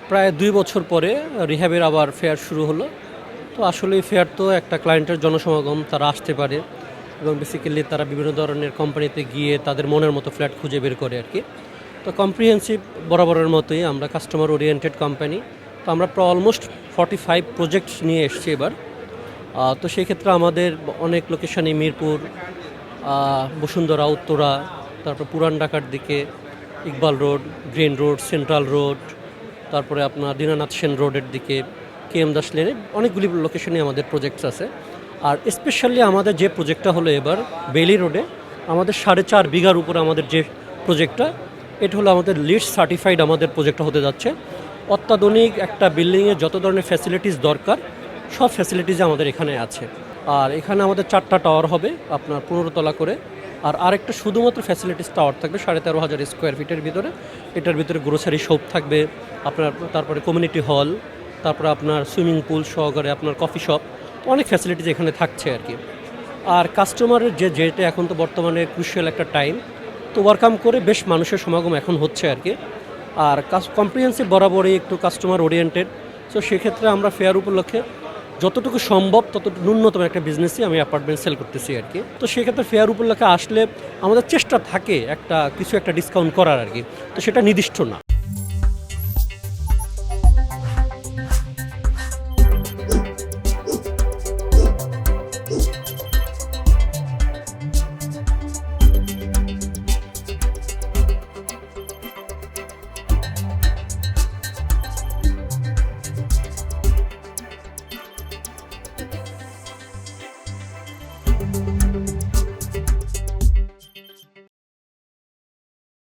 প্রায় ২ বছর পরে রিহ্যাবের আবার ফেয়ার শুরু হলো। তো আসলে এই ফেয়ার তো একটা ক্লায়েন্টের জনসমাগম, তারা আসতে পারে এবং বেসিক্যালি তারা বিভিন্ন ধরনের কোম্পানিতে গিয়ে তাদের মনের মতো ফ্ল্যাট খুঁজে বের করে আর কি। তো কম্প্রিহেন্সিভ বরাবরের মতোই আমরা কাস্টমার ওরিয়েন্টেড কোম্পানি। তো আমরা অলমোস্ট 45 প্রজেক্টস নিয়ে এসেছি এবার। তো সেক্ষেত্রে আমাদের অনেক লোকেশানে মিরপুর, বসুন্ধরা, উত্তরা, তারপর পুরান ঢাকার দিকে Iqbal road, green road, central road, তারপরে আপনার দীনানাথ সেন রোডের দিকে KM দাস লেনে অনেকগুলি লোকেশনে আমাদের প্রজেক্টস আছে। আর স্পেশালি আমাদের যে প্রজেক্টটা হলো এবার বেইলি রোডে আমাদের 4.5 বিঘার উপরে আমাদের যে প্রজেক্টটা, এটা হলো আমাদের লিড সার্টিফাইড আমাদের প্রজেক্টটা হতে যাচ্ছে। অত্যাধুনিক একটা বিল্ডিংয়ে যত ধরনের ফ্যাসিলিটিস দরকার সব ফ্যাসিলিটিস আমাদের এখানে আছে। আর এখানে আমাদের 4টা টাওয়ার হবে আপনার 15 তলা করে। আর আরেকটা শুধুমাত্র ফ্যাসিলিটিস টাওয়ার থাকবে 13,500 স্কোয়ার ফিটের ভিতরে। এটার ভিতরে গ্রোসারি শপ থাকবে আপনার, তারপরে কমিউনিটি হল, তারপরে আপনার সুইমিং পুল সহকারে আপনার কফি শপ, অনেক ফ্যাসিলিটিস এখানে থাকছে আর কি। আর কাস্টমারের যেটা এখন তো বর্তমানে ক্রুশিয়াল একটা টাইম, তো ওয়ারকাম করে বেশ মানুষের সমাগম এখন হচ্ছে আর কি। আর কম্প্রিহেন্সিভ বরাবরই একটু কাস্টমার ওরিয়েন্টেড। তো সেক্ষেত্রে আমরা ফেয়ার উপলক্ষে যতটুকু সম্ভব ততটুকু ন্যূনতম একটা বিজনেসই আমি অ্যাপার্টমেন্ট সেল করতেছি আর কি। তো সেক্ষেত্রে ফেয়ার উপলক্ষে আসলে আমাদের চেষ্টা থাকে একটা কিছু একটা ডিসকাউন্ট করার আর কি। তো সেটা নির্দিষ্ট না।